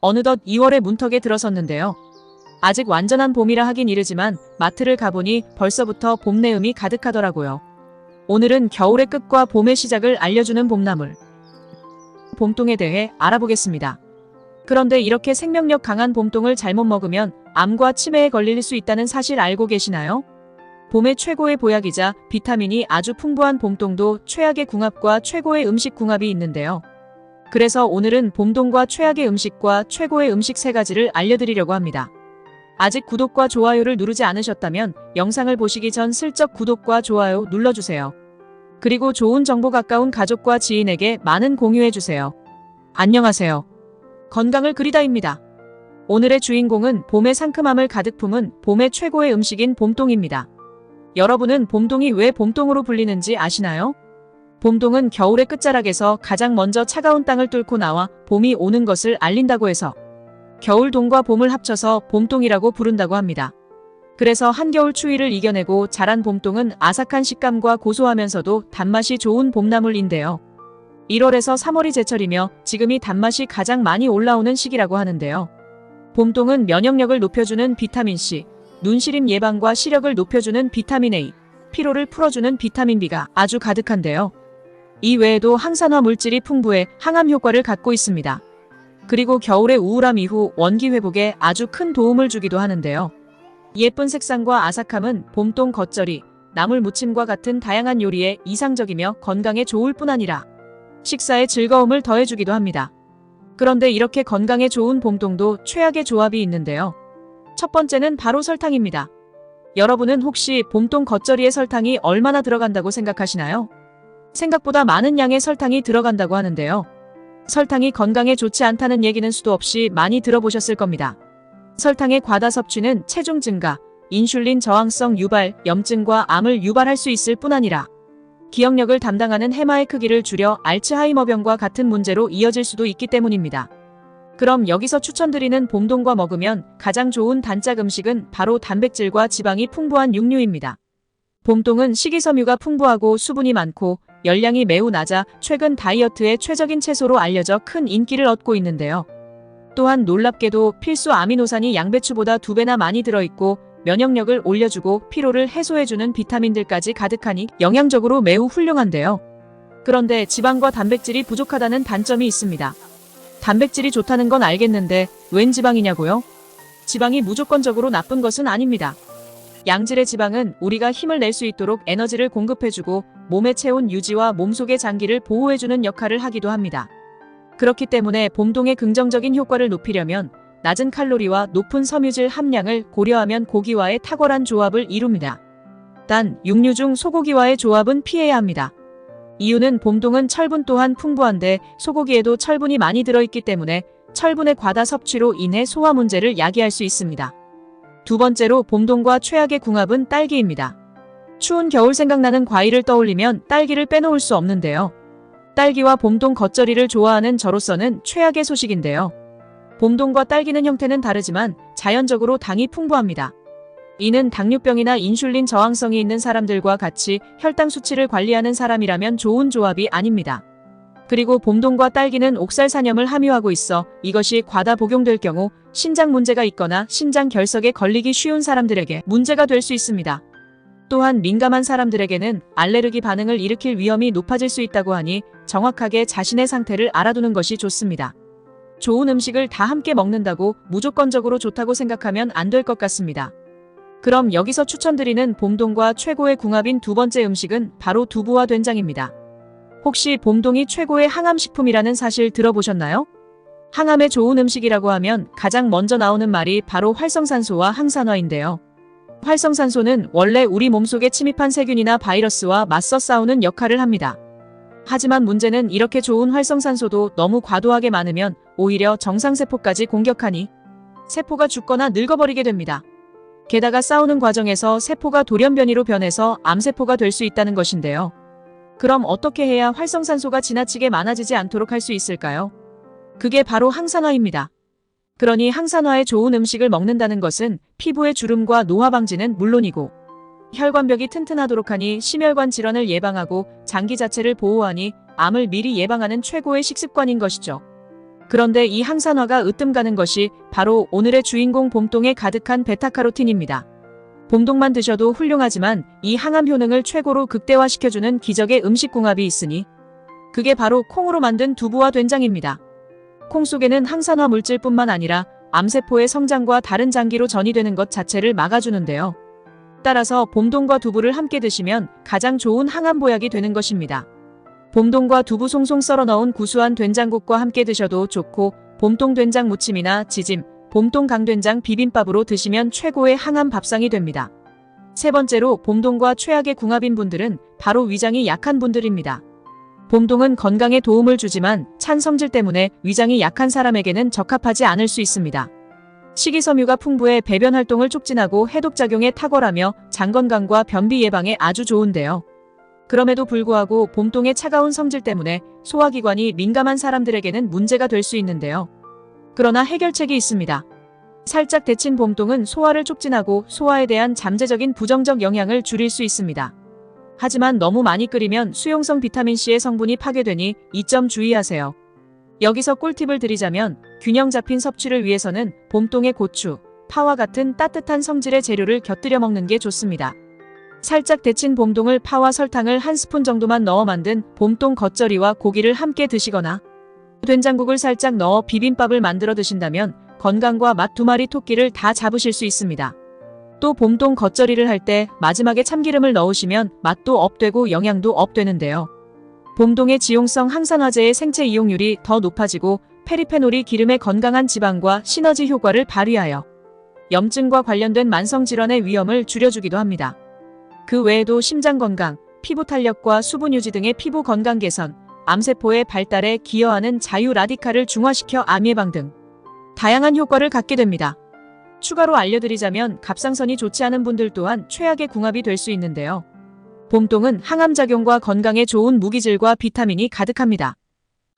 어느덧 2월의 문턱에 들어섰는데요. 아직 완전한 봄이라 하긴 이르지만 마트를 가보니 벌써부터 봄 내음이 가득하더라고요. 오늘은 겨울의 끝과 봄의 시작을 알려주는 봄나물, 봄동에 대해 알아보겠습니다. 그런데 이렇게 생명력 강한 봄동을 잘못 먹으면 암과 치매에 걸릴 수 있다는 사실 알고 계시나요? 봄의 최고의 보약이자 비타민이 아주 풍부한 봄동도 최악의 궁합과 최고의 음식 궁합이 있는데요. 그래서 오늘은 봄동과 최악의 음식과 최고의 음식 3가지를 알려드리려고 합니다. 아직 구독과 좋아요를 누르지 않으셨다면 영상을 보시기 전 슬쩍 구독과 좋아요 눌러주세요. 그리고 좋은 정보 가까운 가족과 지인에게 많은 공유해주세요. 안녕하세요. 건강을 그리다입니다. 오늘의 주인공은 봄의 상큼함을 가득 품은 봄의 최고의 음식인 봄동입니다. 여러분은 봄동이 왜 봄동으로 불리는지 아시나요? 봄동은 겨울의 끝자락에서 가장 먼저 차가운 땅을 뚫고 나와 봄이 오는 것을 알린다고 해서 겨울동과 봄을 합쳐서 봄동이라고 부른다고 합니다. 그래서 한겨울 추위를 이겨내고 자란 봄동은 아삭한 식감과 고소하면서도 단맛이 좋은 봄나물인데요. 1월에서 3월이 제철이며 지금이 단맛이 가장 많이 올라오는 시기라고 하는데요. 봄동은 면역력을 높여주는 비타민C, 눈시림 예방과 시력을 높여주는 비타민 A, 피로를 풀어주는 비타민 B가 아주 가득한데요. 이 외에도 항산화 물질이 풍부해 항암 효과를 갖고 있습니다. 그리고 겨울의 우울함 이후 원기 회복에 아주 큰 도움을 주기도 하는데요. 예쁜 색상과 아삭함은 봄동 겉절이, 나물 무침과 같은 다양한 요리에 이상적이며 건강에 좋을 뿐 아니라 식사에 즐거움을 더해주기도 합니다. 그런데 이렇게 건강에 좋은 봄동도 최악의 조합이 있는데요. 첫 번째는 바로 설탕입니다. 여러분은 혹시 봄동 겉절이에 설탕이 얼마나 들어간다고 생각하시나요? 생각보다 많은 양의 설탕이 들어간다고 하는데요. 설탕이 건강에 좋지 않다는 얘기는 수도 없이 많이 들어보셨을 겁니다. 설탕의 과다 섭취는 체중 증가, 인슐린 저항성 유발, 염증과 암을 유발할 수 있을 뿐 아니라 기억력을 담당하는 해마의 크기를 줄여 알츠하이머병과 같은 문제로 이어질 수도 있기 때문입니다. 그럼 여기서 추천드리는 봄동과 먹으면 가장 좋은 단짝 음식은 바로 단백질과 지방이 풍부한 육류입니다. 봄동은 식이섬유가 풍부하고 수분이 많고 열량이 매우 낮아 최근 다이어트에 최적인 채소로 알려져 큰 인기를 얻고 있는데요. 또한 놀랍게도 필수 아미노산이 양배추보다 2배나 많이 들어있고 면역력을 올려주고 피로를 해소해주는 비타민들까지 가득하니 영양적으로 매우 훌륭한데요. 그런데 지방과 단백질이 부족하다는 단점이 있습니다. 단백질이 좋다는 건 알겠는데 웬 지방이냐고요? 지방이 무조건적으로 나쁜 것은 아닙니다. 양질의 지방은 우리가 힘을 낼 수 있도록 에너지를 공급해주고 몸의 체온 유지와 몸속의 장기를 보호해주는 역할을 하기도 합니다. 그렇기 때문에 봄동의 긍정적인 효과를 높이려면 낮은 칼로리와 높은 섬유질 함량을 고려하면 고기와의 탁월한 조합을 이룹니다. 단, 육류 중 소고기와의 조합은 피해야 합니다. 이유는 봄동은 철분 또한 풍부한데 소고기에도 철분이 많이 들어있기 때문에 철분의 과다 섭취로 인해 소화 문제를 야기할 수 있습니다. 두 번째로 봄동과 최악의 궁합은 딸기입니다. 추운 겨울 생각나는 과일을 떠올리면 딸기를 빼놓을 수 없는데요. 딸기와 봄동 겉절이를 좋아하는 저로서는 최악의 소식인데요. 봄동과 딸기는 형태는 다르지만 자연적으로 당이 풍부합니다. 이는 당뇨병이나 인슐린 저항성이 있는 사람들과 같이 혈당 수치를 관리하는 사람이라면 좋은 조합이 아닙니다. 그리고 봄동과 딸기는 옥살산염을 함유하고 있어 이것이 과다 복용될 경우 신장 문제가 있거나 신장 결석에 걸리기 쉬운 사람들에게 문제가 될 수 있습니다. 또한 민감한 사람들에게는 알레르기 반응을 일으킬 위험이 높아질 수 있다고 하니 정확하게 자신의 상태를 알아두는 것이 좋습니다. 좋은 음식을 다 함께 먹는다고 무조건적으로 좋다고 생각하면 안 될 것 같습니다. 그럼 여기서 추천드리는 봄동과 최고의 궁합인 두 번째 음식은 바로 두부와 된장입니다. 혹시 봄동이 최고의 항암식품이라는 사실 들어보셨나요? 항암에 좋은 음식이라고 하면 가장 먼저 나오는 말이 바로 활성산소와 항산화인데요. 활성산소는 원래 우리 몸속에 침입한 세균이나 바이러스와 맞서 싸우는 역할을 합니다. 하지만 문제는 이렇게 좋은 활성산소도 너무 과도하게 많으면 오히려 정상세포까지 공격하니 세포가 죽거나 늙어버리게 됩니다. 게다가 싸우는 과정에서 세포가 돌연변이로 변해서 암세포가 될 수 있다는 것인데요. 그럼 어떻게 해야 활성산소가 지나치게 많아지지 않도록 할 수 있을까요? 그게 바로 항산화입니다. 그러니 항산화에 좋은 음식을 먹는다는 것은 피부의 주름과 노화 방지는 물론이고 혈관벽이 튼튼하도록 하니 심혈관 질환을 예방하고 장기 자체를 보호하니 암을 미리 예방하는 최고의 식습관인 것이죠. 그런데 이 항산화가 으뜸가는 것이 바로 오늘의 주인공 봄동에 가득한 베타카로틴입니다. 봄동만 드셔도 훌륭하지만 이 항암 효능을 최고로 극대화시켜주는 기적의 음식궁합이 있으니 그게 바로 콩으로 만든 두부와 된장입니다. 콩 속에는 항산화 물질뿐만 아니라 암세포의 성장과 다른 장기로 전이되는 것 자체를 막아주는데요. 따라서 봄동과 두부를 함께 드시면 가장 좋은 항암 보약이 되는 것입니다. 봄동과 두부 송송 썰어 넣은 구수한 된장국과 함께 드셔도 좋고 봄동 된장 무침이나 지짐, 봄동 강된장 비빔밥으로 드시면 최고의 항암 밥상이 됩니다. 세 번째로 봄동과 최악의 궁합인 분들은 바로 위장이 약한 분들입니다. 봄동은 건강에 도움을 주지만 찬 성질 때문에 위장이 약한 사람에게는 적합하지 않을 수 있습니다. 식이섬유가 풍부해 배변 활동을 촉진하고 해독작용에 탁월하며 장 건강과 변비 예방에 아주 좋은데요. 그럼에도 불구하고 봄동의 차가운 성질 때문에 소화기관이 민감한 사람들에게는 문제가 될 수 있는데요. 그러나 해결책이 있습니다. 살짝 데친 봄동은 소화를 촉진하고 소화에 대한 잠재적인 부정적 영향을 줄일 수 있습니다. 하지만 너무 많이 끓이면 수용성 비타민C의 성분이 파괴되니 이 점 주의하세요. 여기서 꿀팁을 드리자면 균형 잡힌 섭취를 위해서는 봄동에 고추, 파와 같은 따뜻한 성질의 재료를 곁들여 먹는 게 좋습니다. 살짝 데친 봄동을 파와 설탕을 한 스푼 정도만 넣어 만든 봄동 겉절이와 고기를 함께 드시거나 된장국을 살짝 넣어 비빔밥을 만들어 드신다면 건강과 맛 두 마리 토끼를 다 잡으실 수 있습니다. 또 봄동 겉절이를 할 때 마지막에 참기름을 넣으시면 맛도 업되고 영양도 업되는데요. 봄동의 지용성 항산화제의 생체 이용률이 더 높아지고 페리페놀이 기름의 건강한 지방과 시너지 효과를 발휘하여 염증과 관련된 만성질환의 위험을 줄여주기도 합니다. 그 외에도 심장 건강, 피부 탄력과 수분 유지 등의 피부 건강 개선, 암세포의 발달에 기여하는 자유 라디칼을 중화시켜 암 예방 등 다양한 효과를 갖게 됩니다. 추가로 알려드리자면 갑상선이 좋지 않은 분들 또한 최악의 궁합이 될 수 있는데요. 봄동은 항암작용과 건강에 좋은 무기질과 비타민이 가득합니다.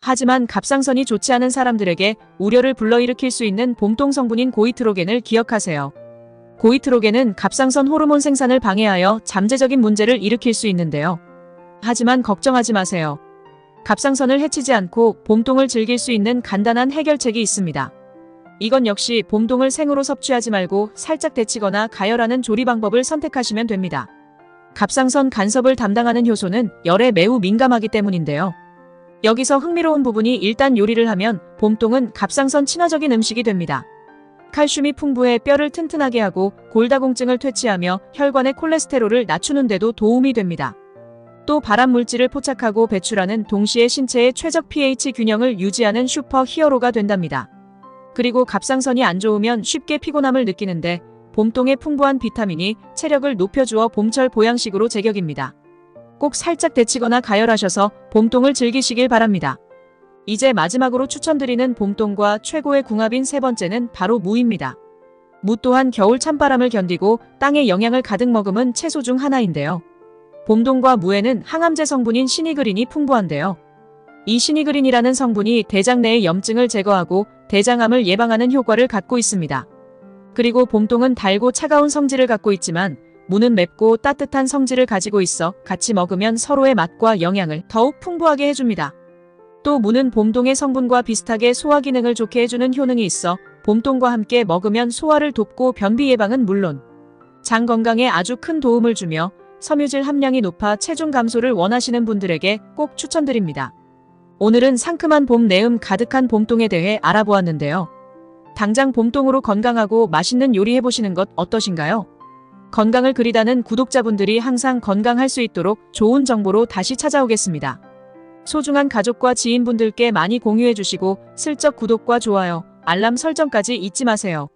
하지만 갑상선이 좋지 않은 사람들에게 우려를 불러일으킬 수 있는 봄동 성분인 고이트로겐을 기억하세요. 고이트로겐은 갑상선 호르몬 생산을 방해하여 잠재적인 문제를 일으킬 수 있는데요. 하지만 걱정하지 마세요. 갑상선을 해치지 않고 봄동을 즐길 수 있는 간단한 해결책이 있습니다. 이건 역시 봄동을 생으로 섭취하지 말고 살짝 데치거나 가열하는 조리 방법을 선택하시면 됩니다. 갑상선 간섭을 담당하는 효소는 열에 매우 민감하기 때문인데요. 여기서 흥미로운 부분이 일단 요리를 하면 봄동은 갑상선 친화적인 음식이 됩니다. 칼슘이 풍부해 뼈를 튼튼하게 하고 골다공증을 퇴치하며 혈관의 콜레스테롤을 낮추는 데도 도움이 됩니다. 또 발암 물질을 포착하고 배출하는 동시에 신체의 최적 pH 균형을 유지하는 슈퍼 히어로가 된답니다. 그리고 갑상선이 안 좋으면 쉽게 피곤함을 느끼는데 봄동의 풍부한 비타민이 체력을 높여주어 봄철 보양식으로 제격입니다. 꼭 살짝 데치거나 가열하셔서 봄동을 즐기시길 바랍니다. 이제 마지막으로 추천드리는 봄동과 최고의 궁합인 세 번째는 바로 무입니다. 무 또한 겨울 찬바람을 견디고 땅의 영양을 가득 머금은 채소 중 하나인데요. 봄동과 무에는 항암제 성분인 시니그린이 풍부한데요. 이 시니그린이라는 성분이 대장 내의 염증을 제거하고 대장암을 예방하는 효과를 갖고 있습니다. 그리고 봄동은 달고 차가운 성질을 갖고 있지만 무는 맵고 따뜻한 성질을 가지고 있어 같이 먹으면 서로의 맛과 영양을 더욱 풍부하게 해줍니다. 또 무는 봄동의 성분과 비슷하게 소화 기능을 좋게 해주는 효능이 있어 봄동과 함께 먹으면 소화를 돕고 변비 예방은 물론 장 건강에 아주 큰 도움을 주며 섬유질 함량이 높아 체중 감소를 원하시는 분들에게 꼭 추천드립니다. 오늘은 상큼한 봄 내음 가득한 봄동에 대해 알아보았는데요. 당장 봄동으로 건강하고 맛있는 요리 해보시는 것 어떠신가요? 건강을 그리다는 구독자분들이 항상 건강할 수 있도록 좋은 정보로 다시 찾아오겠습니다. 소중한 가족과 지인분들께 많이 공유해주시고 슬쩍 구독과 좋아요, 알람 설정까지 잊지 마세요.